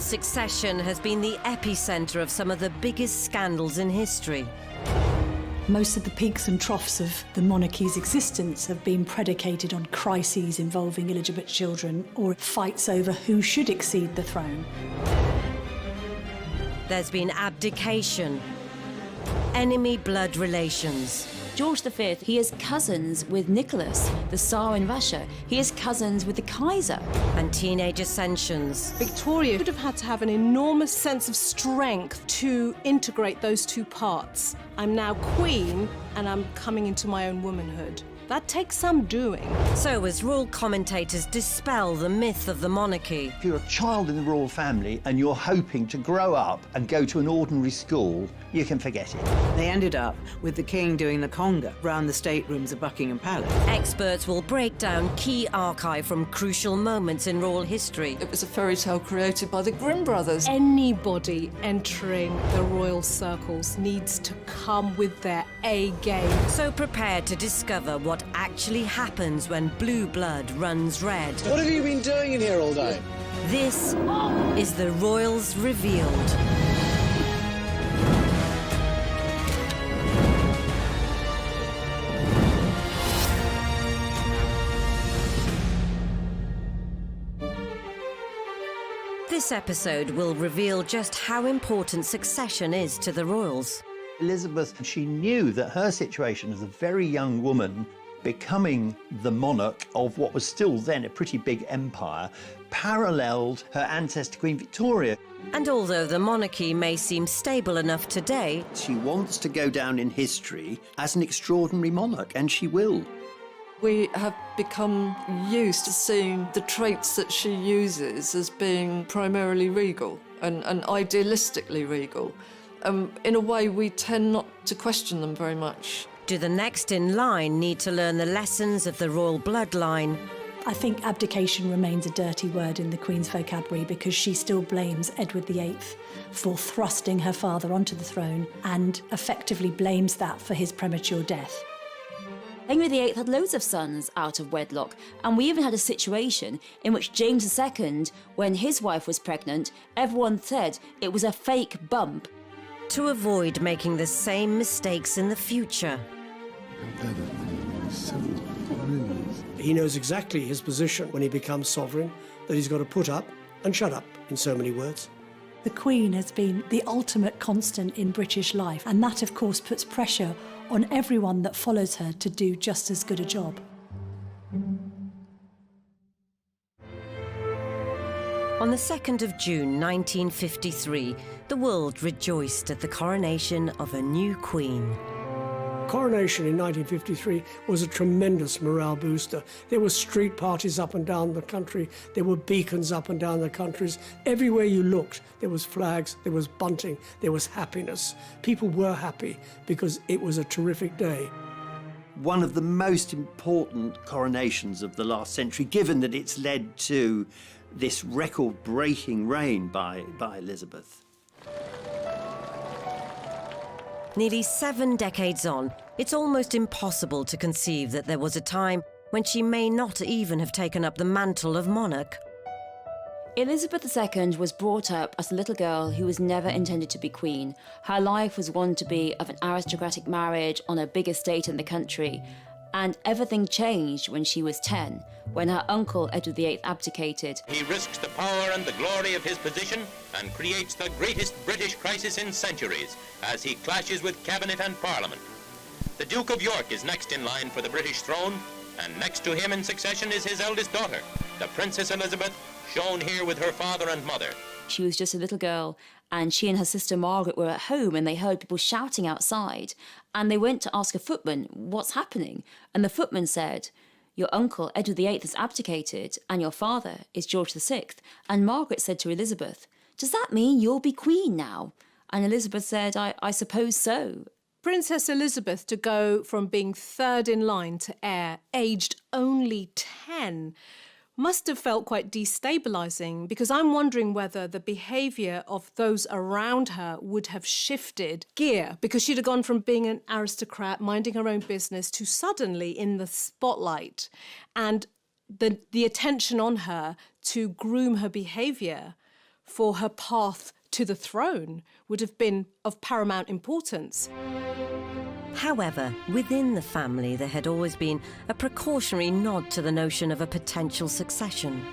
succession has been the epicenter of some of the biggest scandals in history. Most of the peaks and troughs of the monarchy's existence have been predicated on crises involving illegitimate children or fights over who should accede the throne. There's been abdication, enemy blood relations. George V, he is cousins with Nicholas, the Tsar in Russia. He is cousins with the Kaiser. And teenage ascensions. Victoria would have had to have an enormous sense of strength to integrate those two parts. I'm now queen, and I'm coming into my own womanhood. That takes some doing. So as royal commentators dispel the myth of the monarchy. If you're a child in the royal family and you're hoping to grow up and go to an ordinary school, you can forget it. They ended up with the king doing the conga round the staterooms of Buckingham Palace. Experts will break down key archive from crucial moments in royal history. It was a fairy tale created by the Grimm brothers. Anybody entering the royal circles needs to come with their A game. So prepare to discover what actually happens when blue blood runs red. What have you been doing in here all day? This is the Royals Revealed. This episode will reveal just how important succession is to the royals. Elizabeth, she knew that her situation as a very young woman becoming the monarch of what was still then a pretty big empire paralleled her ancestor Queen Victoria. And although the monarchy may seem stable enough today, She wants to go down in history as an extraordinary monarch, and she will. We have become used to seeing the traits that she uses as being primarily regal and idealistically regal. In a way, we tend not to question them very much. do the next in line need to learn the lessons of the royal bloodline? I think abdication remains a dirty word in the Queen's vocabulary because she still blames Edward VIII for thrusting her father onto the throne and effectively blames that for his premature death. Henry VIII had loads of sons out of wedlock, and we even had a situation in which James II, when his wife was pregnant, everyone said it was a fake bump. To avoid making the same mistakes in the future. He knows exactly his position when he becomes sovereign, that he's got to put up and shut up, in so many words. The Queen has been the ultimate constant in British life, and that, of course, puts pressure on everyone that follows her to do just as good a job. On the 2nd of June 1953, the world rejoiced at the coronation of a new queen. Coronation in 1953 was a tremendous morale booster. There were street parties up and down the country. There were beacons up and down the countries. Everywhere you looked, there was flags, there was bunting, there was happiness. People were happy because it was a terrific day. One of the most important coronations of the last century, given that it's led to this record-breaking reign by Elizabeth. Nearly 7 decades on, it's almost impossible to conceive that there was a time when she may not even have taken up the mantle of monarch. Elizabeth II was brought up as a little girl who was never intended to be queen. Her life was one to be of an aristocratic marriage on a big estate in the country, and everything changed when she was 10, when her uncle Edward VIII abdicated. He risks the power and the glory of his position and creates the greatest British crisis in centuries as he clashes with cabinet and parliament. The Duke of York is next in line for the British throne, and next to him in succession is his eldest daughter, the Princess Elizabeth, shown here with her father and mother. She was just a little girl, and she and her sister Margaret were at home, and they heard people shouting outside, and they went to ask a footman, what's happening? And the footman said, your uncle Edward VIII has abdicated, and your father is George VI. And Margaret said to Elizabeth, does that mean you'll be queen now? And Elizabeth said, I suppose so. Princess Elizabeth to go from being third in line to heir, aged only 10, must have felt quite destabilising, because I'm wondering whether the behaviour of those around her would have shifted gear, because she'd have gone from being an aristocrat, minding her own business, to suddenly in the spotlight, and the attention on her to groom her behaviour for her path to the throne would have been of paramount importance. However, within the family there had always been a precautionary nod to the notion of a potential succession.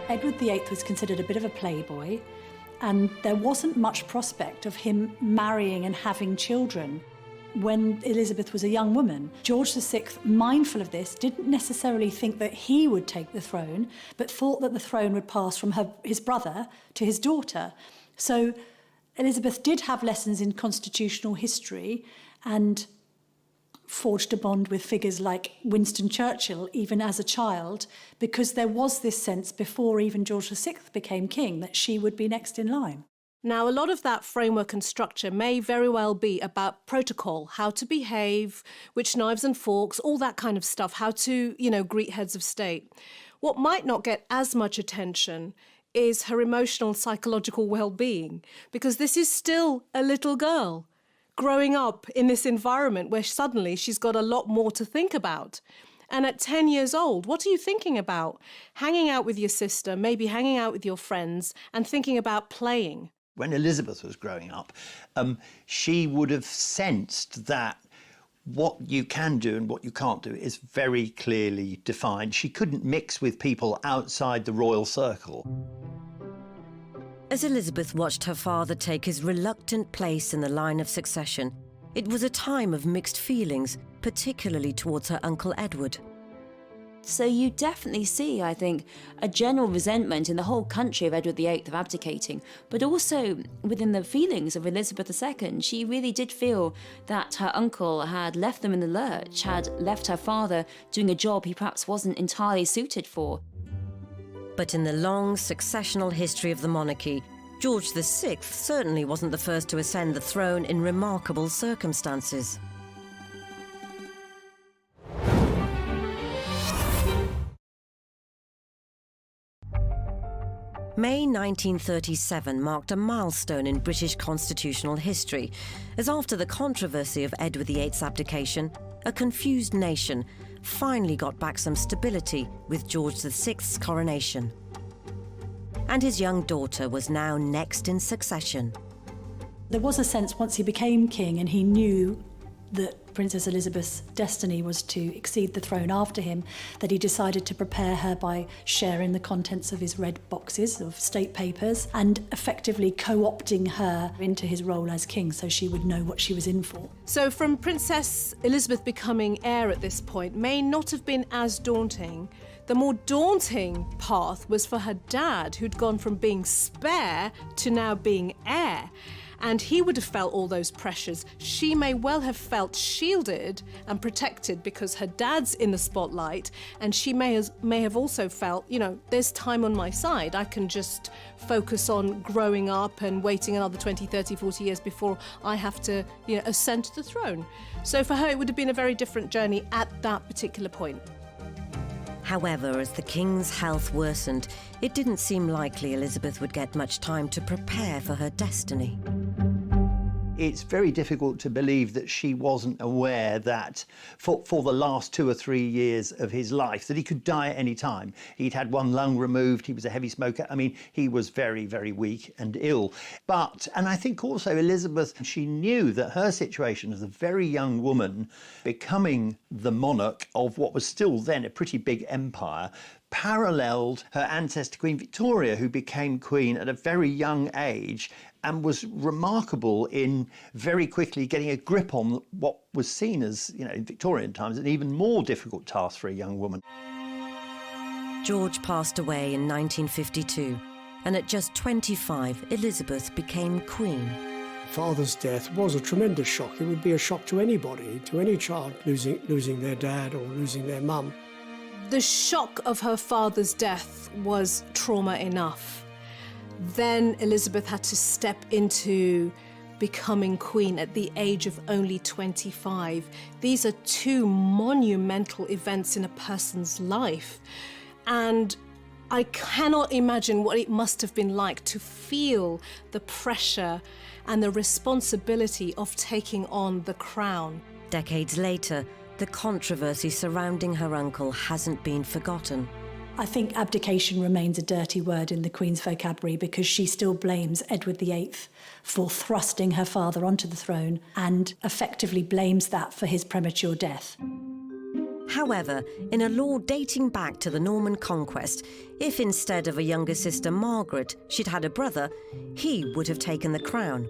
Edward VIII was considered a bit of a playboy, and there wasn't much prospect of him marrying and having children when Elizabeth was a young woman. George VI, mindful of this, didn't necessarily think that he would take the throne, but thought that the throne would pass from his brother to his daughter. So Elizabeth did have lessons in constitutional history and forged a bond with figures like Winston Churchill, even as a child, because there was this sense before even George VI became king that she would be next in line. Now, a lot of that framework and structure may very well be about protocol, how to behave, which knives and forks, all that kind of stuff, how to, greet heads of state. What might not get as much attention is her emotional and psychological well-being, because this is still a little girl growing up in this environment where suddenly she's got a lot more to think about. And at 10 years old, what are you thinking about? Hanging out with your sister, maybe hanging out with your friends, and thinking about playing. When Elizabeth was growing up, she would have sensed that what you can do and what you can't do is very clearly defined. She couldn't mix with people outside the royal circle. As Elizabeth watched her father take his reluctant place in the line of succession, it was a time of mixed feelings, particularly towards her uncle Edward. So you definitely see, I think, a general resentment in the whole country of Edward VIII of abdicating, but also within the feelings of Elizabeth II. She really did feel that her uncle had left them in the lurch, had left her father doing a job he perhaps wasn't entirely suited for. But in the long successional history of the monarchy, George VI certainly wasn't the first to ascend the throne in remarkable circumstances. May 1937 marked a milestone in British constitutional history, as after the controversy of Edward VIII's abdication, a confused nation finally got back some stability with George VI's coronation. And his young daughter was now next in succession. There was a sense once he became king and he knew that Princess Elizabeth's destiny was to exceed the throne after him, that he decided to prepare her by sharing the contents of his red boxes of state papers and effectively co-opting her into his role as king so she would know what she was in for. So from Princess Elizabeth becoming heir at this point may not have been as daunting. The more daunting path was for her dad, who'd gone from being spare to now being heir. And he would have felt all those pressures. She may well have felt shielded and protected because her dad's in the spotlight, and she may have also felt, there's time on my side. I can just focus on growing up and waiting another 20, 30, 40 years before I have to, ascend to the throne. So for her, it would have been a very different journey at that particular point. However, as the king's health worsened, it didn't seem likely Elizabeth would get much time to prepare for her destiny. It's very difficult to believe that she wasn't aware that for the last 2 or 3 years of his life, that he could die at any time. He'd had one lung removed, he was a heavy smoker. I mean, he was very, very weak and ill. And I think also Elizabeth, she knew that her situation as a very young woman, becoming the monarch of what was still then a pretty big empire, paralleled her ancestor Queen Victoria, who became queen at a very young age and was remarkable in very quickly getting a grip on what was seen as, in Victorian times, an even more difficult task for a young woman. George passed away in 1952, and at just 25, Elizabeth became queen. Father's death was a tremendous shock. It would be a shock to anybody, to any child losing their dad or losing their mum. The shock of her father's death was trauma enough. Then Elizabeth had to step into becoming queen at the age of only 25. These are 2 monumental events in a person's life. And I cannot imagine what it must have been like to feel the pressure and the responsibility of taking on the crown. Decades later, the controversy surrounding her uncle hasn't been forgotten. I think abdication remains a dirty word in the Queen's vocabulary because she still blames Edward VIII for thrusting her father onto the throne and effectively blames that for his premature death. However, in a law dating back to the Norman conquest, if instead of a younger sister Margaret she'd had a brother, he would have taken the crown.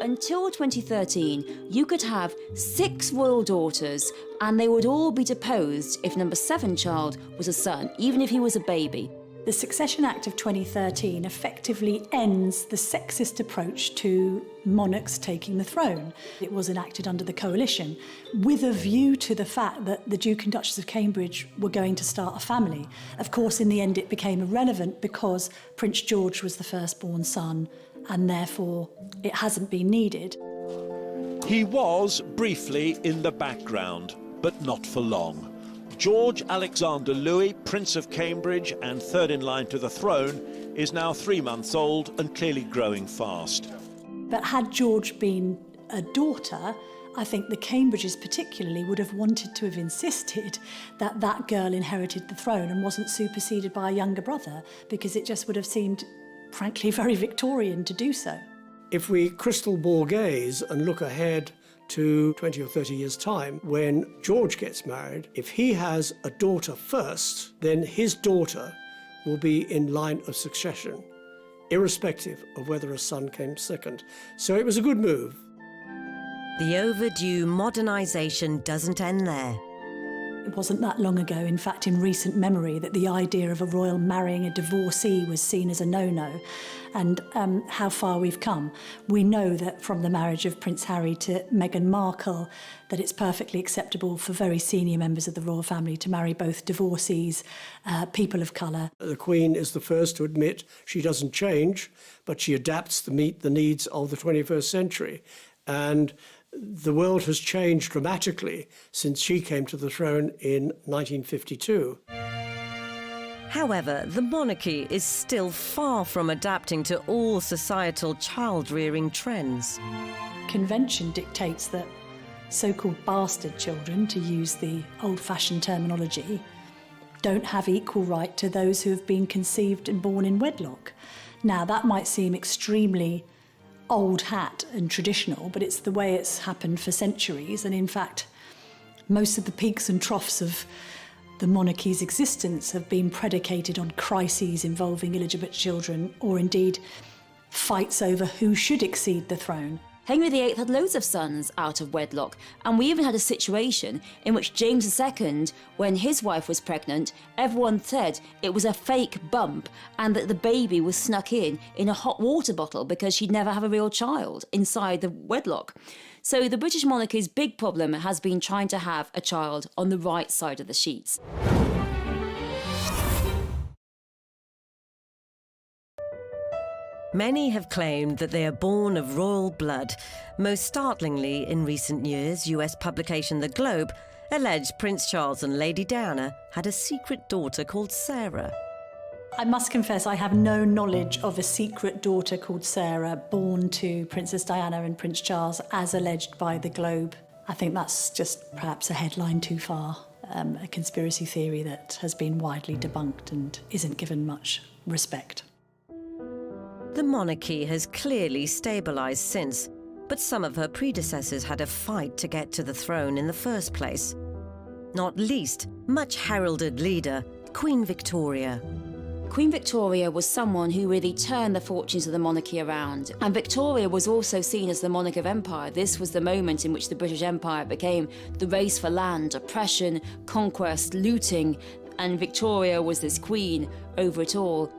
Until 2013, you could have 6 royal daughters and they would all be deposed if number 7 child was a son, even if he was a baby. The Succession Act of 2013 effectively ends the sexist approach to monarchs taking the throne. It was enacted under the coalition with a view to the fact that the Duke and Duchess of Cambridge were going to start a family. Of course, in the end, it became irrelevant because Prince George was the firstborn son and therefore it hasn't been needed. He was briefly in the background, but not for long. George Alexander Louis, Prince of Cambridge and third in line to the throne, is now 3 months old and clearly growing fast. But had George been a daughter, I think the Cambridges particularly would have wanted to have insisted that that girl inherited the throne and wasn't superseded by a younger brother, because it just would have seemed, frankly, very Victorian to do so. If we crystal ball gaze and look ahead to 20 or 30 years' time, when George gets married, if he has a daughter first, then his daughter will be in line of succession, irrespective of whether a son came second. So it was a good move. The overdue modernisation doesn't end there. It wasn't that long ago, in fact, in recent memory, that the idea of a royal marrying a divorcee was seen as a no-no. And how far we've come. We know that from the marriage of Prince Harry to Meghan Markle, that it's perfectly acceptable for very senior members of the royal family to marry both divorcees, people of colour. The Queen is the first to admit she doesn't change, but she adapts to meet the needs of the 21st century. And the world has changed dramatically since she came to the throne in 1952. However, the monarchy is still far from adapting to all societal child-rearing trends. Convention dictates that so-called bastard children, to use the old-fashioned terminology, don't have equal right to those who have been conceived and born in wedlock. Now, that might seem extremely old hat and traditional, but it's the way it's happened for centuries. And in fact, most of the peaks and troughs of the monarchy's existence have been predicated on crises involving illegitimate children, or indeed fights over who should exceed the throne. Henry VIII had loads of sons out of wedlock, and we even had a situation in which James II, when his wife was pregnant, everyone said it was a fake bump and that the baby was snuck in a hot water bottle because she'd never have a real child inside the wedlock. So the British monarchy's big problem has been trying to have a child on the right side of the sheets. Many have claimed that they are born of royal blood. Most startlingly, in recent years, US publication The Globe alleged Prince Charles and Lady Diana had a secret daughter called Sarah. I must confess I have no knowledge of a secret daughter called Sarah born to Princess Diana and Prince Charles, as alleged by The Globe. I think that's just perhaps a headline too far, a conspiracy theory that has been widely debunked and isn't given much respect. The monarchy has clearly stabilised since, but some of her predecessors had a fight to get to the throne in the first place. Not least, much heralded leader, Queen Victoria. Queen Victoria was someone who really turned the fortunes of the monarchy around. And Victoria was also seen as the monarch of empire. This was the moment in which the British Empire became the race for land, oppression, conquest, looting, and Victoria was this queen over it all.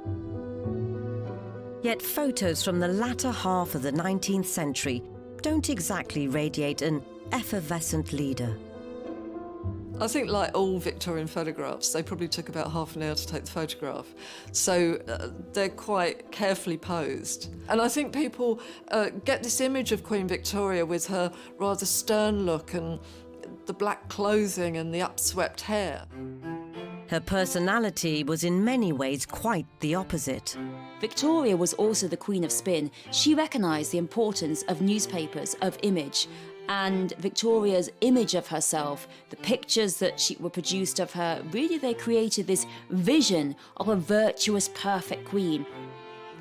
Yet photos from the latter half of the 19th century don't exactly radiate an effervescent leader. I think, like all Victorian photographs, they probably took about half an hour to take the photograph. So they're quite carefully posed. And I think people get this image of Queen Victoria with her rather stern look and the black clothing and the upswept hair. Her personality was in many ways quite the opposite. Victoria was also the queen of spin. She recognised the importance of newspapers, of image, And Victoria's image of herself, the pictures that were produced of her, really they created this vision of a virtuous, perfect queen.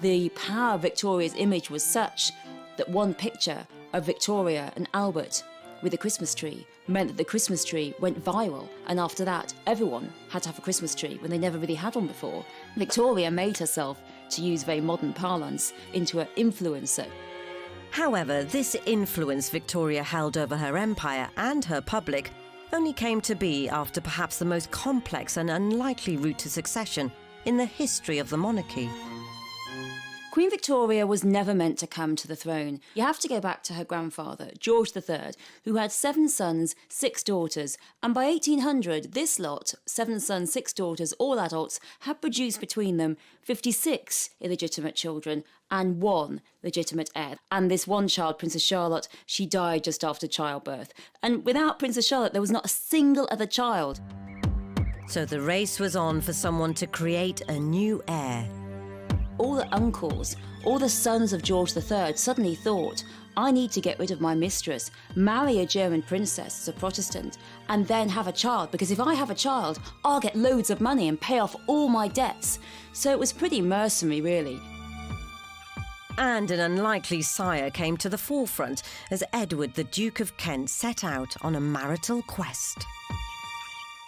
The power of Victoria's image was such that one picture of Victoria and Albert with a Christmas tree meant that the Christmas tree went viral, and after that everyone had to have a Christmas tree when they never really had one before. Victoria made herself, to use very modern parlance, into an influencer. However, this influence Victoria held over her empire and her public only came to be after perhaps the most complex and unlikely route to succession in the history of the monarchy. Queen Victoria was never meant to come to the throne. You have to go back to her grandfather, George III, who had 7 sons, 6 daughters, and by 1800, this lot, 7 sons, 6 daughters, all adults, had produced between them 56 illegitimate children and 1 legitimate heir. And this one child, Princess Charlotte, she died just after childbirth. And without Princess Charlotte, there was not a single other child. So the race was on for someone to create a new heir. All the uncles, all the sons of George III suddenly thought, I need to get rid of my mistress, marry a German princess as a Protestant, and then have a child, because if I have a child, I'll get loads of money and pay off all my debts. So it was pretty mercenary, really. And an unlikely sire came to the forefront as Edward, the Duke of Kent, set out on a marital quest.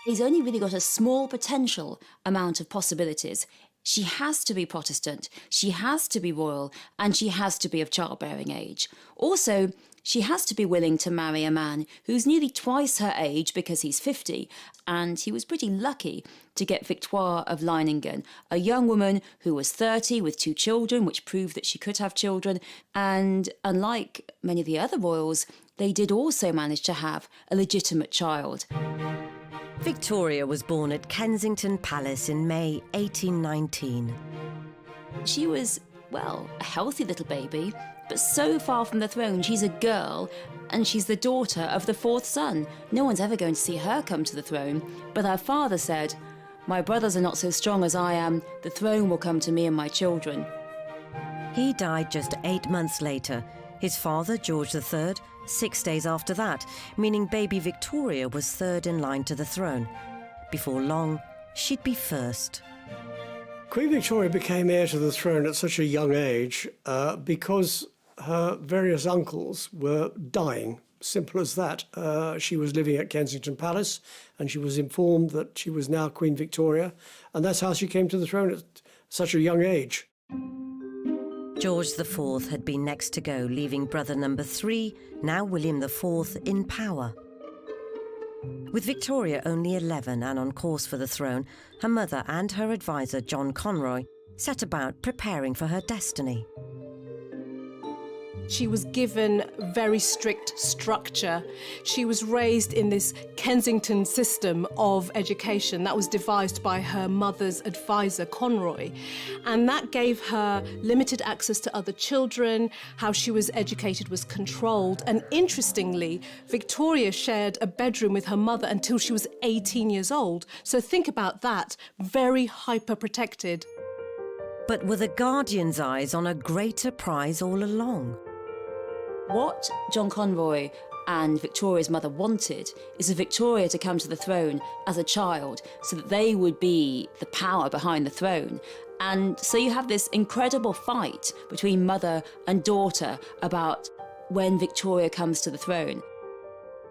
He's only really got a small potential amount of possibilities. She has to be Protestant, she has to be royal, and she has to be of childbearing age. Also, she has to be willing to marry a man who's nearly twice her age because he's 50, and he was pretty lucky to get Victoire of Leiningen, a young woman who was 30 with 2 children, which proved that she could have children, and unlike many of the other royals, they did also manage to have a legitimate child. Victoria was born at Kensington Palace in May 1819. She was, well, a healthy little baby, but so far from the throne, she's a girl, and she's the daughter of the 4th son. No one's ever going to see her come to the throne, but her father said, my brothers are not so strong as I am, the throne will come to me and my children. He died just 8 months later. His father, George III, 6 days after that, meaning baby Victoria was 3rd in line to the throne. Before long, she'd be first. Queen Victoria became heir to the throne at such a young age because her various uncles were dying. Simple as that. She was living at Kensington Palace and she was informed that she was now Queen Victoria, and that's how she came to the throne at such a young age. George IV had been next to go, leaving brother number 3, now William IV, in power. With Victoria only 11 and on course for the throne, her mother and her advisor, John Conroy, set about preparing for her destiny. She was given very strict structure. She was raised in this Kensington system of education that was devised by her mother's advisor, Conroy. And that gave her limited access to other children. How she was educated was controlled. And interestingly, Victoria shared a bedroom with her mother until she was 18 years old. So think about that, very hyper-protected. But were the Guardian's eyes on a greater prize all along? What John Conroy and Victoria's mother wanted is for Victoria to come to the throne as a child so that they would be the power behind the throne. And so you have this incredible fight between mother and daughter about when Victoria comes to the throne.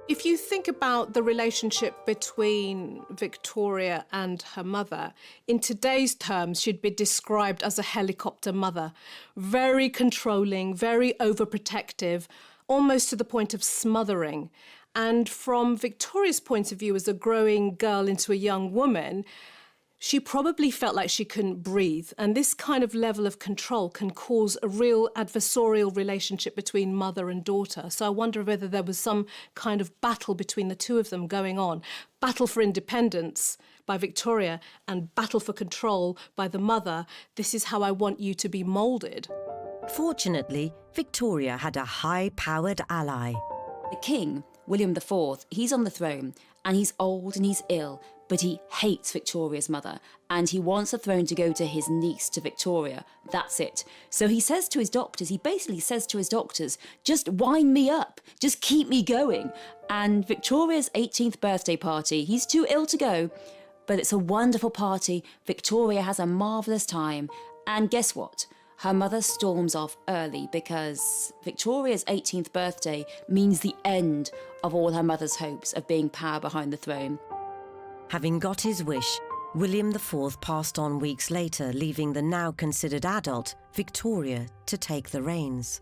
If you think about the relationship between Victoria and her mother, in today's terms, she'd be described as a helicopter mother. Very controlling, very overprotective, almost to the point of smothering. And from Victoria's point of view as a growing girl into a young woman, she probably felt like she couldn't breathe. And this kind of level of control can cause a real adversarial relationship between mother and daughter. So I wonder whether there was some kind of battle between the two of them going on. Battle for independence by Victoria and battle for control by the mother. This is how I want you to be moulded. Fortunately, Victoria had a high-powered ally. The king, William IV, he's on the throne and he's old and he's ill, but he hates Victoria's mother, and he wants the throne to go to his niece, to Victoria. That's it. So he says to his doctors, he basically says to his doctors, just wind me up, just keep me going. And Victoria's 18th birthday party, he's too ill to go, but it's a wonderful party. Victoria has a marvellous time. And guess what? Her mother storms off early because Victoria's 18th birthday means the end of all her mother's hopes of being power behind the throne. Having got his wish, William IV passed on weeks later, leaving the now considered adult Victoria to take the reins.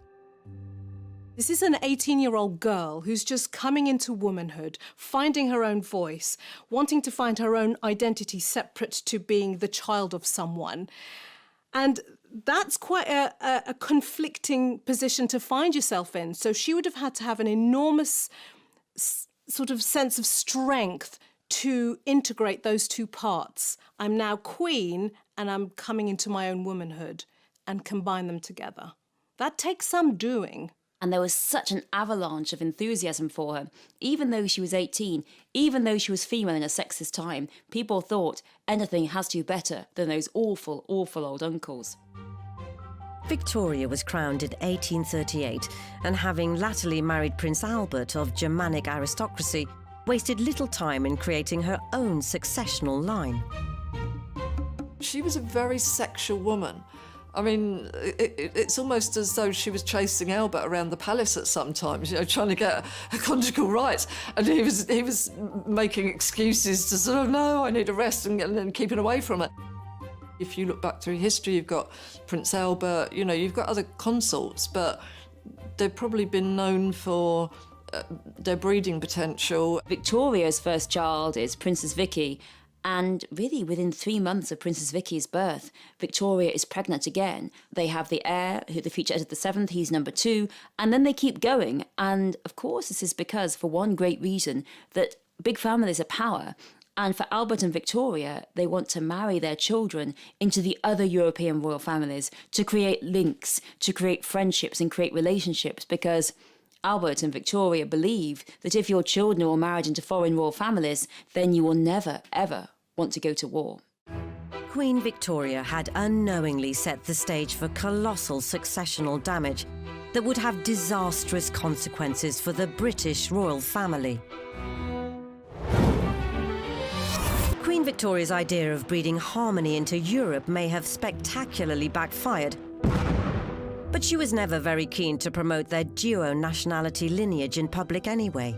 This is an 18-year-old girl who's just coming into womanhood, finding her own voice, wanting to find her own identity separate to being the child of someone. And that's quite a conflicting position to find yourself in. So she would have had to have an enormous sort of sense of strength to integrate those two parts. I'm now queen and I'm coming into my own womanhood, and combine them together. That takes some doing. And there was such an avalanche of enthusiasm for her. Even though she was 18, even though she was female in a sexist time, people thought anything has to be better than those awful, awful old uncles. Victoria was crowned in 1838, and having latterly married Prince Albert of Germanic aristocracy, wasted little time in creating her own successional line. She was a very sexual woman. I mean, it's almost as though she was chasing Albert around the palace at some times, you know, trying to get her conjugal rights. And he was making excuses to sort of, no, I need a rest, and keeping away from it. If you look back through history, you've got Prince Albert, you know, you've got other consorts, but they've probably been known for their breeding potential. Victoria's first child is Princess Vicky, and really within 3 months of Princess Vicky's birth, Victoria is pregnant again. They have the heir, who the future Edward VII, he's number 2, and then they keep going. And of course this is because, for one great reason, that big families are power. And for Albert and Victoria, they want to marry their children into the other European royal families to create links, to create friendships and create relationships, because Albert and Victoria believe that if your children are all married into foreign royal families, then you will never, ever want to go to war. Queen Victoria had unknowingly set the stage for colossal successional damage that would have disastrous consequences for the British royal family. Queen Victoria's idea of breeding harmony into Europe may have spectacularly backfired, but she was never very keen to promote their duo nationality lineage in public anyway.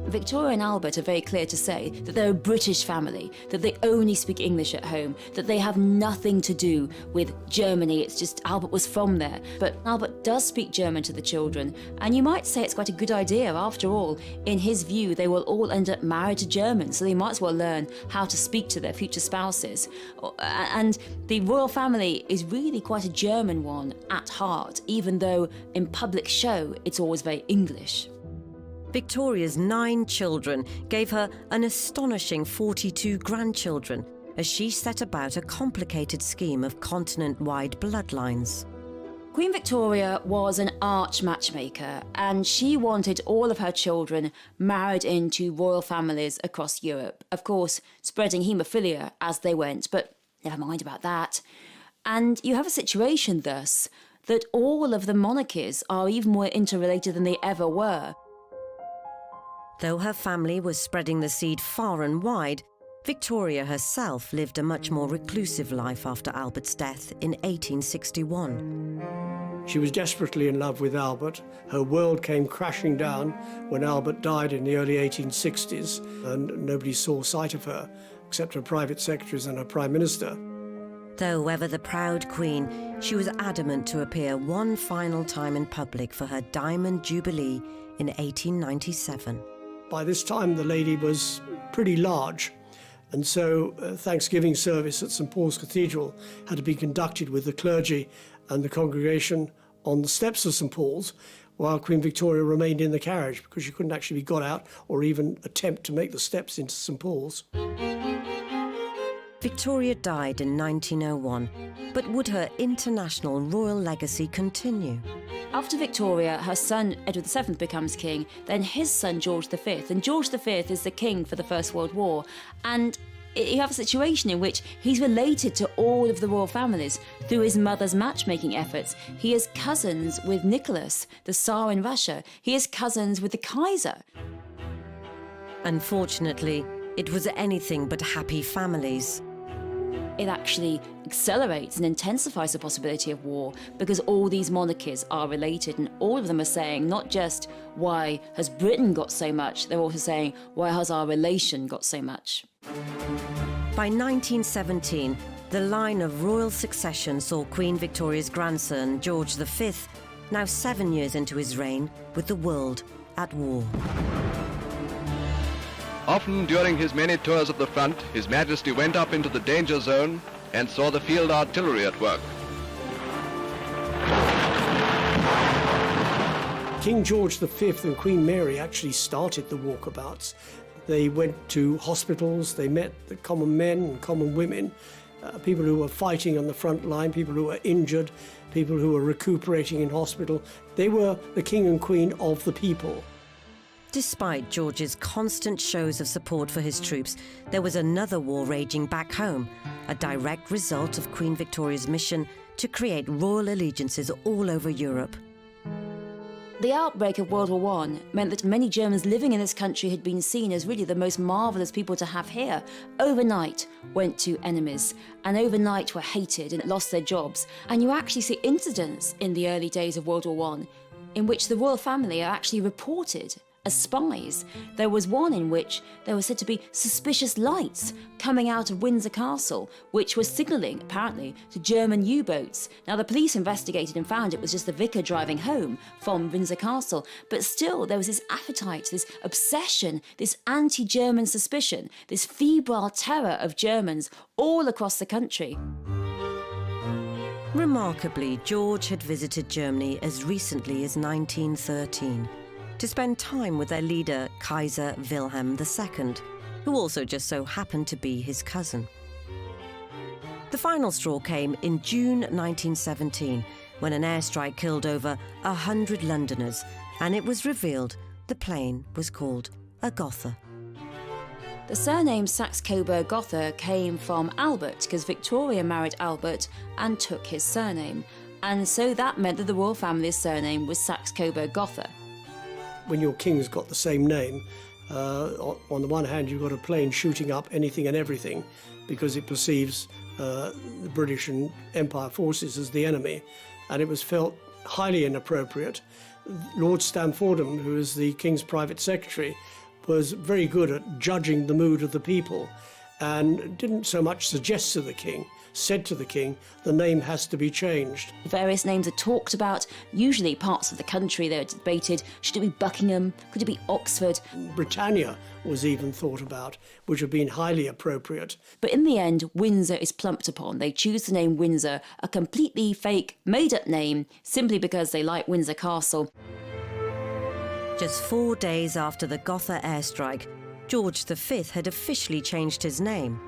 Victoria and Albert are very clear to say that they're a British family, that they only speak English at home, that they have nothing to do with Germany. It's just Albert was from there. But Albert does speak German to the children, and you might say it's quite a good idea. After all, in his view, they will all end up married to Germans, so they might as well learn how to speak to their future spouses. And the royal family is really quite a German one at heart, even though in public show it's always very English. Victoria's 9 children gave her an astonishing 42 grandchildren as she set about a complicated scheme of continent-wide bloodlines. Queen Victoria was an arch matchmaker, and she wanted all of her children married into royal families across Europe. Of course, spreading haemophilia as they went, but never mind about that. And you have a situation thus that all of the monarchies are even more interrelated than they ever were. Though her family was spreading the seed far and wide, Victoria herself lived a much more reclusive life after Albert's death in 1861. She was desperately in love with Albert. Her world came crashing down when Albert died in the early 1860s, and nobody saw sight of her except her private secretaries and her prime minister. Though ever the proud queen, she was adamant to appear one final time in public for her Diamond Jubilee in 1897. By this time, the lady was pretty large, and so Thanksgiving service at St. Paul's Cathedral had to be conducted with the clergy and the congregation on the steps of St. Paul's, while Queen Victoria remained in the carriage because she couldn't actually be got out or even attempt to make the steps into St. Paul's. Victoria died in 1901, but would her international royal legacy continue? After Victoria, her son Edward VII becomes king, then his son George V. And George V is the king for the First World War. And you have a situation in which he's related to all of the royal families through his mother's matchmaking efforts. He is cousins with Nicholas, the Tsar in Russia. He is cousins with the Kaiser. Unfortunately, it was anything but happy families. It actually accelerates and intensifies the possibility of war because all these monarchies are related and all of them are saying not just why has Britain got so much, they're also saying why has our relation got so much. By 1917, the line of royal succession saw Queen Victoria's grandson, George V, now 7 years into his reign, with the world at war. Often during his many tours of the front, His Majesty went up into the danger zone and saw the field artillery at work. King George V and Queen Mary actually started the walkabouts. They went to hospitals, they met the common men and common women, people who were fighting on the front line, people who were injured, people who were recuperating in hospital. They were the king and queen of the people. Despite George's constant shows of support for his troops, there was another war raging back home, a direct result of Queen Victoria's mission to create royal allegiances all over Europe. The outbreak of World War I meant that many Germans living in this country had been seen as really the most marvellous people to have here. Overnight went to enemies and overnight were hated and lost their jobs. And you actually see incidents in the early days of World War I in which the royal family are actually reported as spies. There was one in which there were said to be suspicious lights coming out of Windsor Castle, which was signalling, apparently, to German U-boats. Now, the police investigated and found it was just the vicar driving home from Windsor Castle, but still there was this appetite, this obsession, this anti-German suspicion, this febrile terror of Germans all across the country. Remarkably, George had visited Germany as recently as 1913. To spend time with their leader, Kaiser Wilhelm II, who also just so happened to be his cousin. The final straw came in June 1917, when an airstrike killed over 100 Londoners, and it was revealed the plane was called a Gotha. The surname Saxe-Coburg-Gotha came from Albert, because Victoria married Albert and took his surname. And so that meant that the royal family's surname was Saxe-Coburg-Gotha. When your king's got the same name, on the one hand you've got a plane shooting up anything and everything because it perceives the British and Empire forces as the enemy, and it was felt highly inappropriate. Lord Stamfordham, who is the king's private secretary, was very good at judging the mood of the people and didn't so much suggest to the king, said to the king, the name has to be changed. Various names are talked about, usually parts of the country. They're debated, should it be Buckingham, could it be Oxford? Britannia was even thought about, which would have been highly appropriate. But in the end, Windsor is plumped upon. They choose the name Windsor, a completely fake, made-up name, simply because they like Windsor Castle. Just 4 days after the Gotha airstrike, George V had officially changed his name.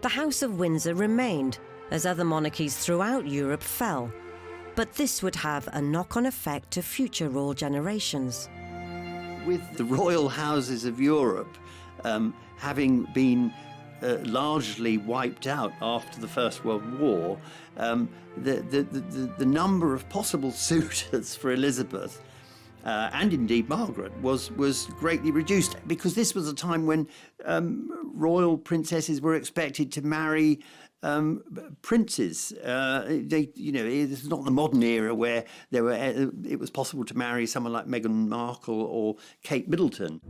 The House of Windsor remained, as other monarchies throughout Europe fell. But this would have a knock-on effect to future royal generations. With the royal houses of Europe having been largely wiped out after the First World War, the number of possible suitors for Elizabeth and indeed Margaret was greatly reduced, because this was a time when royal princesses were expected to marry princes. This is not the modern era where it was possible to marry someone like Meghan Markle or Kate Middleton.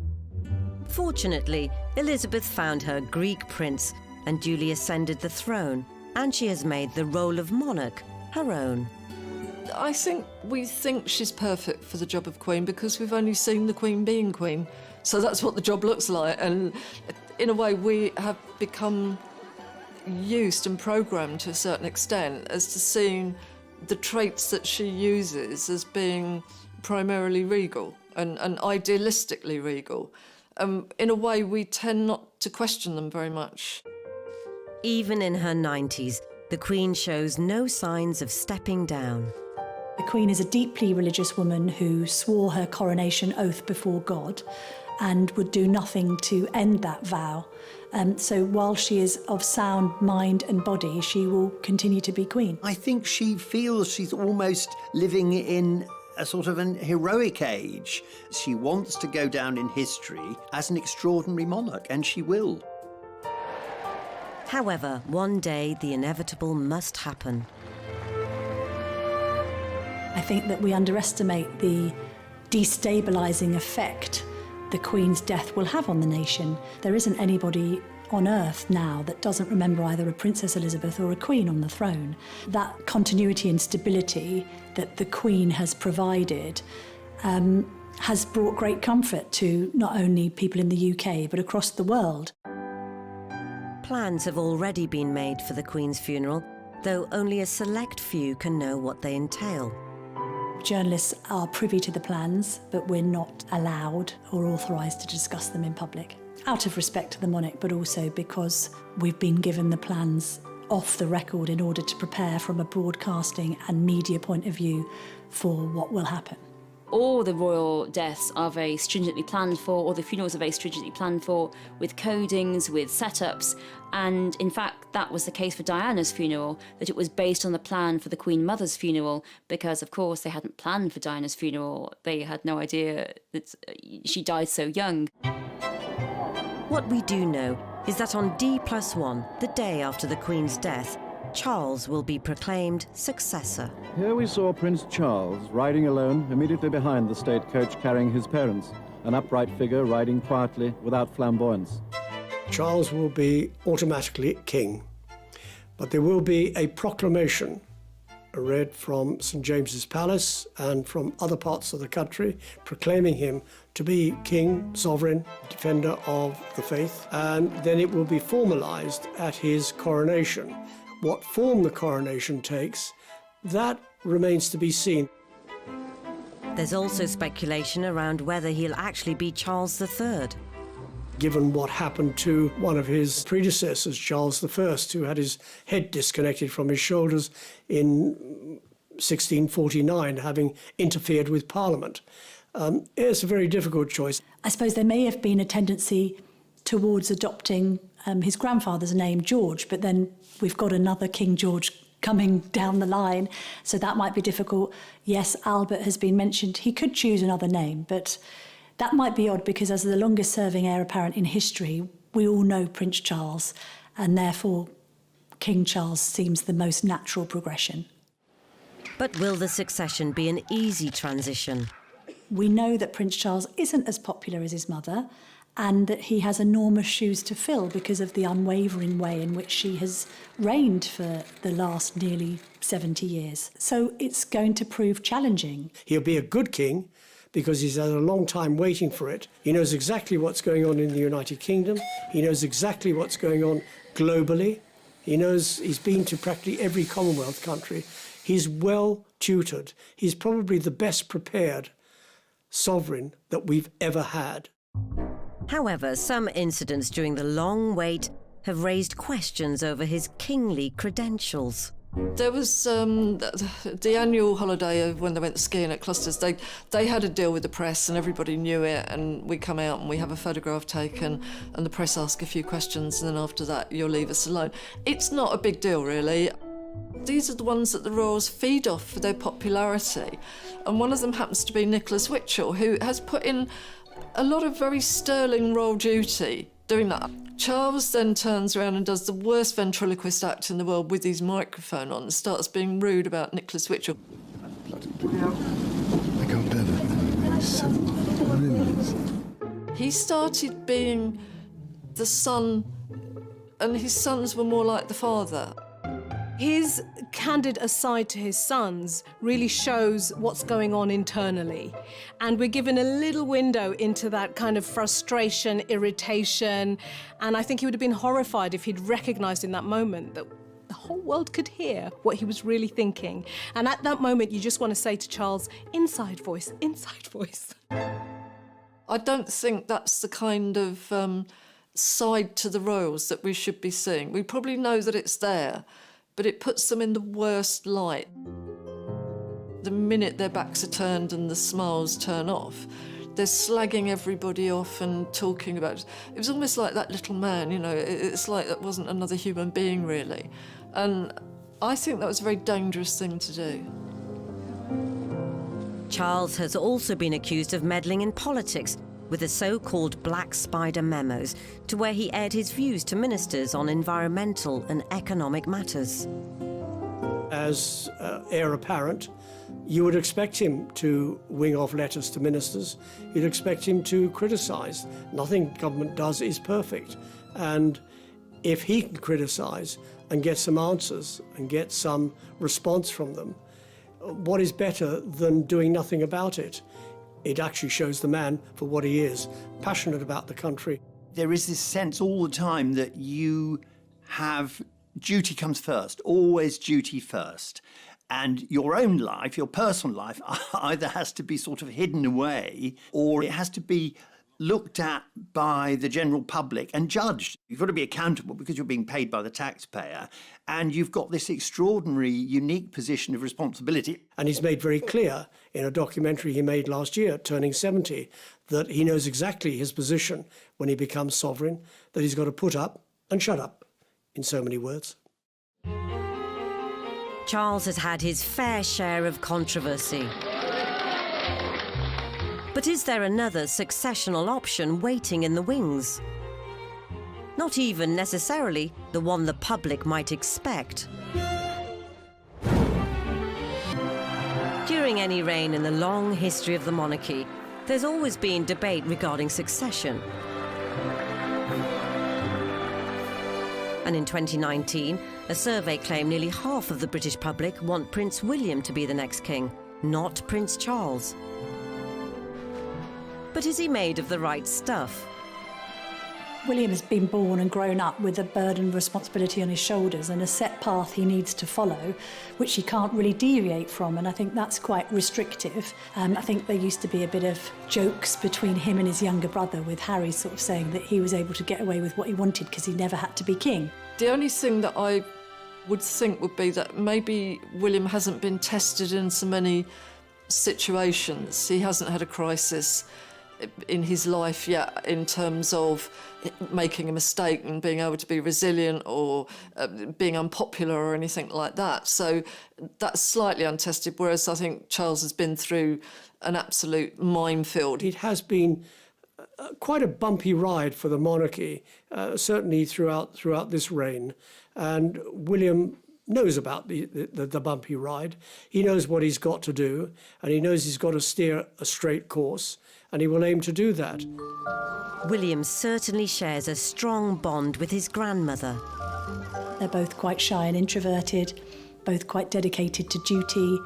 Fortunately, Elizabeth found her Greek prince and duly ascended the throne, and she has made the role of monarch her own. I think we think she's perfect for the job of Queen because we've only seen the Queen being Queen. So that's what the job looks like. And in a way, we have become used and programmed to a certain extent as to seeing the traits that she uses as being primarily regal and idealistically regal. In a way, we tend not to question them very much. Even in her 90s, the Queen shows no signs of stepping down. The Queen is a deeply religious woman who swore her coronation oath before God and would do nothing to end that vow. So while she is of sound mind and body, she will continue to be Queen. I think she feels she's almost living in a sort of an heroic age. She wants to go down in history as an extraordinary monarch, and she will. However, one day the inevitable must happen. I think that we underestimate the destabilising effect the Queen's death will have on the nation. There isn't anybody on earth now that doesn't remember either a Princess Elizabeth or a Queen on the throne. That continuity and stability that the Queen has provided has brought great comfort to not only people in the UK but across the world. Plans have already been made for the Queen's funeral, though only a select few can know what they entail. Journalists are privy to the plans, but we're not allowed or authorised to discuss them in public. Out of respect to the monarch, but also because we've been given the plans off the record in order to prepare from a broadcasting and media point of view for what will happen. All the royal deaths are very stringently planned for, or the funerals are very stringently planned for, with codings, with setups. And in fact, that was the case for Diana's funeral, that it was based on the plan for the Queen Mother's funeral, because of course they hadn't planned for Diana's funeral. They had no idea that she died so young. What we do know is that on D+1, the day after the Queen's death, Charles will be proclaimed successor. Here we saw Prince Charles riding alone immediately behind the state coach carrying his parents, an upright figure riding quietly without flamboyance. Charles will be automatically king, but there will be a proclamation read from St James's Palace and from other parts of the country proclaiming him to be king, sovereign, defender of the faith, and then it will be formalised at his coronation. What form the coronation takes, that remains to be seen. There's also speculation around whether he'll actually be Charles III. Given what happened to one of his predecessors, Charles I, who had his head disconnected from his shoulders in 1649, having interfered with Parliament. It's a very difficult choice. I suppose there may have been a tendency towards adopting his grandfather's name, George, but then we've got another King George coming down the line, so that might be difficult. Yes, Albert has been mentioned. He could choose another name, but that might be odd because as the longest-serving heir apparent in history, we all know Prince Charles, and therefore King Charles seems the most natural progression. But will the succession be an easy transition? We know that Prince Charles isn't as popular as his mother, and that he has enormous shoes to fill because of the unwavering way in which she has reigned for the last nearly 70 years. So it's going to prove challenging. He'll be a good king because he's had a long time waiting for it. He knows exactly what's going on in the United Kingdom. He knows exactly what's going on globally. He knows he's been to practically every Commonwealth country. He's well tutored. He's probably the best prepared sovereign that we've ever had. However, some incidents during the long wait have raised questions over his kingly credentials. There was the annual holiday of when they went skiing at Clusters. They had a deal with the press and everybody knew it, and we come out and we have a photograph taken and the press ask a few questions and then after that you'll leave us alone. It's not a big deal really. These are the ones that the royals feed off for their popularity, and one of them happens to be Nicholas Witchell, who has put in a lot of very sterling royal duty doing that. Charles then turns around and does the worst ventriloquist act in the world with his microphone on and starts being rude about Nicholas Witchell. I can't bear that. He's so brilliant. He started being the son, and his sons were more like the father. His candid aside to his sons really shows what's going on internally. And we're given a little window into that kind of frustration, irritation. And I think he would have been horrified if he'd recognised in that moment that the whole world could hear what he was really thinking. And at that moment, you just want to say to Charles, inside voice, inside voice. I don't think that's the kind of side to the royals that we should be seeing. We probably know that it's there, but it puts them in the worst light. The minute their backs are turned and the smiles turn off, they're slagging everybody off and talking about... It was almost like that little man, you know, it's like that wasn't another human being, really. And I think that was a very dangerous thing to do. Charles has also been accused of meddling in politics with the so-called Black Spider memos, to where he aired his views to ministers on environmental and economic matters. As heir apparent, you would expect him to wing off letters to ministers. You'd expect him to criticise. Nothing government does is perfect. And if he can criticise and get some answers and get some response from them, what is better than doing nothing about it? It actually shows the man for what he is, passionate about the country. There is this sense all the time that you have duty comes first, always duty first. And your own life, your personal life, either has to be sort of hidden away or it has to be looked at by the general public and judged. You've got to be accountable because you're being paid by the taxpayer, and you've got this extraordinary, unique position of responsibility. And he's made very clear in a documentary he made last year, turning 70, that he knows exactly his position when he becomes sovereign, that he's got to put up and shut up, in so many words. Charles has had his fair share of controversy. But is there another successional option waiting in the wings? Not even necessarily the one the public might expect. During any reign in the long history of the monarchy, there's always been debate regarding succession. And in 2019, a survey claimed nearly half of the British public want Prince William to be the next king, not Prince Charles. But is he made of the right stuff? William has been born and grown up with a burden of responsibility on his shoulders and a set path he needs to follow, which he can't really deviate from, and I think that's quite restrictive. I think there used to be a bit of jokes between him and his younger brother, with Harry sort of saying that he was able to get away with what he wanted because he never had to be king. The only thing that I would think would be that maybe William hasn't been tested in so many situations. He hasn't had a crisis in his life yet in terms of making a mistake and being able to be resilient or being unpopular or anything like that. So that's slightly untested, whereas I think Charles has been through an absolute minefield. It has been quite a bumpy ride for the monarchy, certainly throughout this reign. And William knows about the bumpy ride. He knows what he's got to do, and he knows he's got to steer a straight course, and he will aim to do that. William certainly shares a strong bond with his grandmother. They're both quite shy and introverted, both quite dedicated to duty.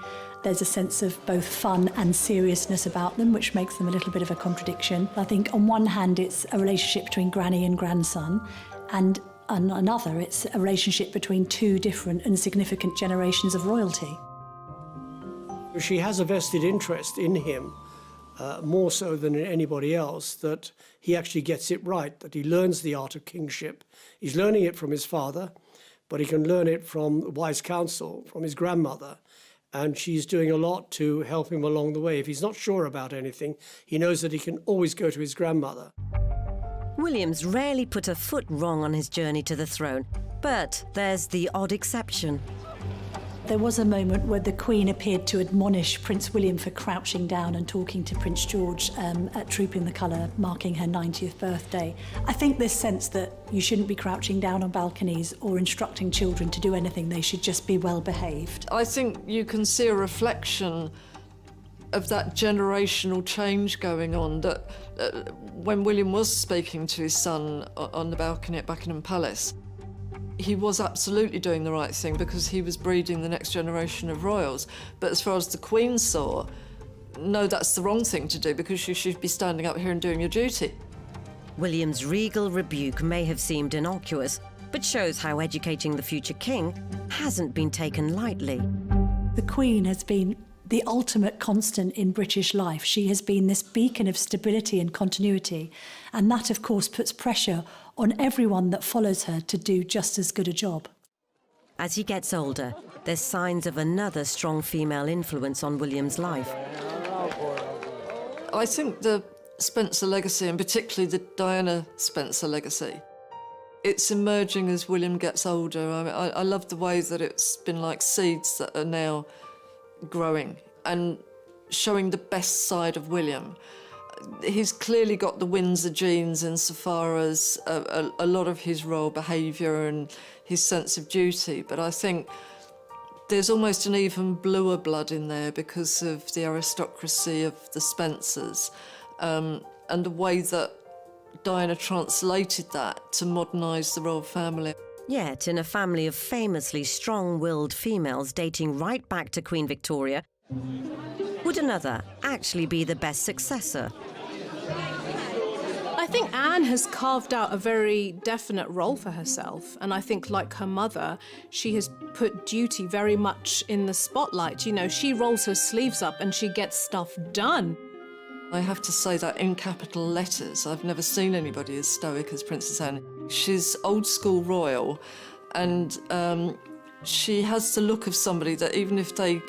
There's a sense of both fun and seriousness about them, which makes them a little bit of a contradiction. I think on one hand, it's a relationship between granny and grandson, and on another, it's a relationship between two different and significant generations of royalty. She has a vested interest in him, more so than in anybody else, that he actually gets it right, that he learns the art of kingship. He's learning it from his father, but he can learn it from wise counsel, from his grandmother. And she's doing a lot to help him along the way. If he's not sure about anything, he knows that he can always go to his grandmother. William's rarely put a foot wrong on his journey to the throne, but there's the odd exception. There was a moment where the Queen appeared to admonish Prince William for crouching down and talking to Prince George at Trooping the Colour, marking her 90th birthday. I think this sense that you shouldn't be crouching down on balconies or instructing children to do anything, they should just be well behaved. I think you can see a reflection of that generational change going on, that when William was speaking to his son on the balcony at Buckingham Palace, he was absolutely doing the right thing because he was breeding the next generation of royals. But as far as the Queen saw, no, that's the wrong thing to do because you should be standing up here and doing your duty. William's regal rebuke may have seemed innocuous, but shows how educating the future king hasn't been taken lightly. The Queen has been the ultimate constant in British life. She has been this beacon of stability and continuity, and that, of course, puts pressure on everyone that follows her to do just as good a job. As he gets older, there's signs of another strong female influence on William's life. I think the Spencer legacy, and particularly the Diana Spencer legacy, it's emerging as William gets older. I mean, I love the way that it's been like seeds that are now growing and showing the best side of William. He's clearly got the Windsor genes insofar as a lot of his royal behaviour and his sense of duty, but I think there's almost an even bluer blood in there because of the aristocracy of the Spencers, and the way that Diana translated that to modernise the royal family. Yet, in a family of famously strong-willed females dating right back to Queen Victoria, would another actually be the best successor? I think Anne has carved out a very definite role for herself, and I think, like her mother, she has put duty very much in the spotlight. You know, she rolls her sleeves up and she gets stuff done. I have to say that in capital letters, I've never seen anybody as stoic as Princess Anne. She's old school royal, and she has the look of somebody that even if they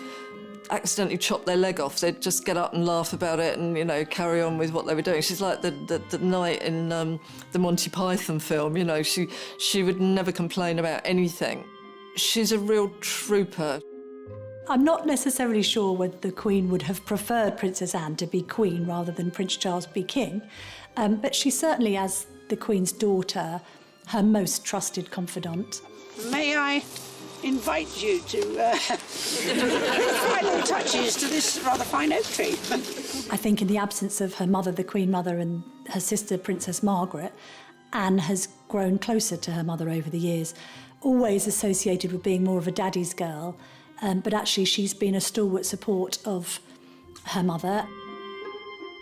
accidentally chop their leg off, they'd just get up and laugh about it and, you know, carry on with what they were doing. She's like the knight in the Monty Python film, you know, she would never complain about anything. She's a real trooper. I'm not necessarily sure whether the Queen would have preferred Princess Anne to be Queen rather than Prince Charles be King, but she certainly, as the Queen's daughter, her most trusted confidant. May I invite you to final touches to this rather fine oak tree? I think in the absence of her mother, the Queen Mother, and her sister, Princess Margaret, Anne has grown closer to her mother over the years, always associated with being more of a daddy's girl, but actually she's been a stalwart support of her mother.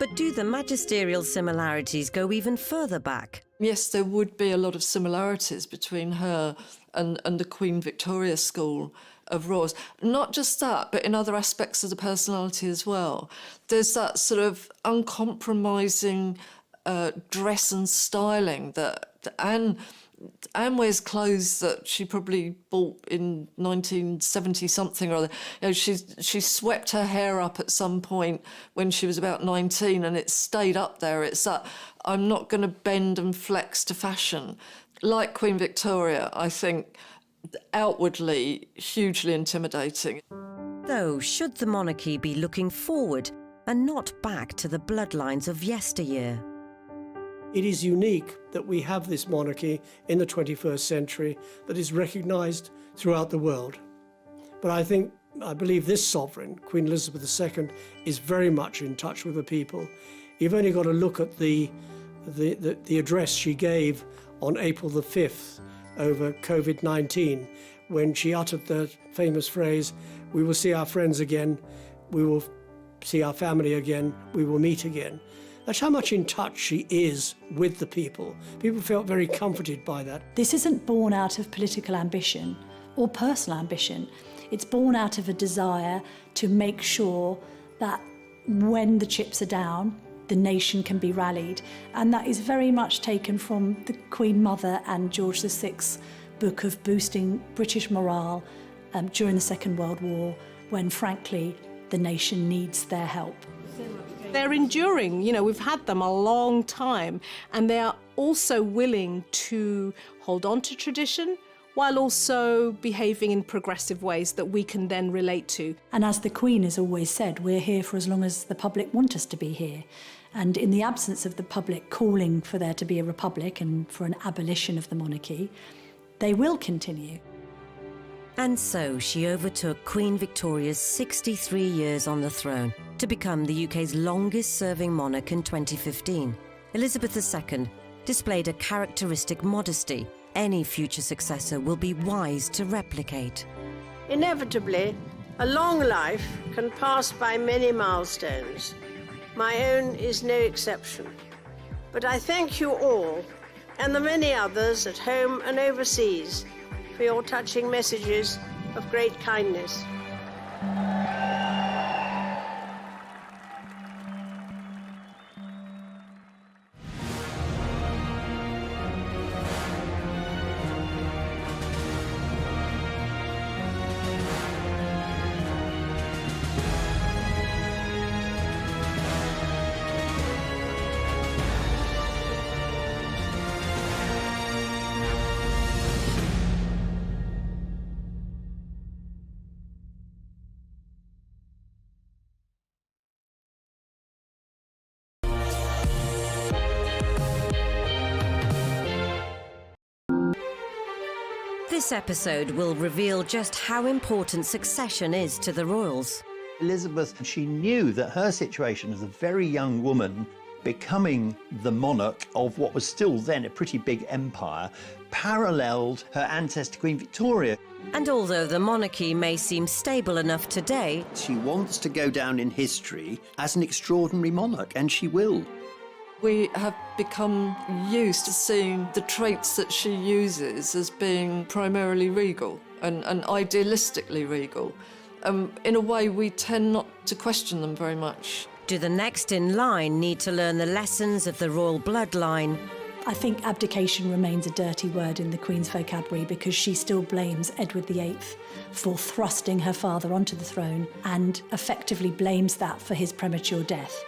But do the magisterial similarities go even further back? Yes, there would be a lot of similarities between her and the Queen Victoria school of royals. Not just that, but in other aspects of the personality as well. There's that sort of uncompromising dress and styling that Anne wears clothes that she probably bought in 1970-something or other. You know, she swept her hair up at some point when she was about 19 and it stayed up there. It's that I'm not going to bend and flex to fashion. Like Queen Victoria, I think, outwardly hugely intimidating. Though, should the monarchy be looking forward and not back to the bloodlines of yesteryear? It is unique that we have this monarchy in the 21st century that is recognised throughout the world. But I believe this sovereign, Queen Elizabeth II, is very much in touch with the people. You've only got to look at the address she gave on April the 5th over COVID-19, when she uttered the famous phrase, "We will see our friends again, we will see our family again, we will meet again." That's how much in touch she is with the people. People felt very comforted by that. This isn't born out of political ambition or personal ambition. It's born out of a desire to make sure that when the chips are down, the nation can be rallied. And that is very much taken from the Queen Mother and George VI's book of boosting British morale during the Second World War, when, frankly, the nation needs their help. They're enduring, you know, we've had them a long time, and they are also willing to hold on to tradition while also behaving in progressive ways that we can then relate to. And as the Queen has always said, we're here for as long as the public want us to be here. And in the absence of the public calling for there to be a republic and for an abolition of the monarchy, they will continue. And so she overtook Queen Victoria's 63 years on the throne to become the UK's longest-serving monarch in 2015. Elizabeth II displayed a characteristic modesty any future successor will be wise to replicate. Inevitably, a long life can pass by many milestones. My own is no exception. But I thank you all, and the many others at home and overseas, for your touching messages of great kindness. This episode will reveal just how important succession is to the royals. Elizabeth, she knew that her situation as a very young woman becoming the monarch of what was still then a pretty big empire paralleled her ancestor Queen Victoria. And although the monarchy may seem stable enough today, she wants to go down in history as an extraordinary monarch, and she will. We have become used to seeing the traits that she uses as being primarily regal and idealistically regal. In a way, we tend not to question them very much. Do the next in line need to learn the lessons of the royal bloodline? I think abdication remains a dirty word in the Queen's vocabulary because she still blames Edward VIII for thrusting her father onto the throne and effectively blames that for his premature death.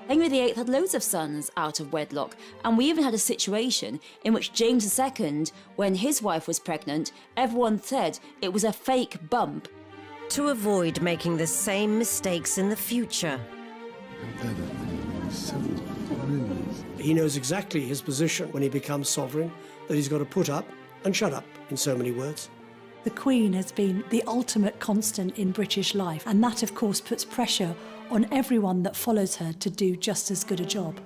Henry VIII had loads of sons out of wedlock, and we even had a situation in which James II, when his wife was pregnant, everyone said it was a fake bump. To avoid making the same mistakes in the future. He knows exactly his position when he becomes sovereign, that he's got to put up and shut up, in so many words. The Queen has been the ultimate constant in British life, and that, of course, puts pressure on everyone that follows her to do just as good a job.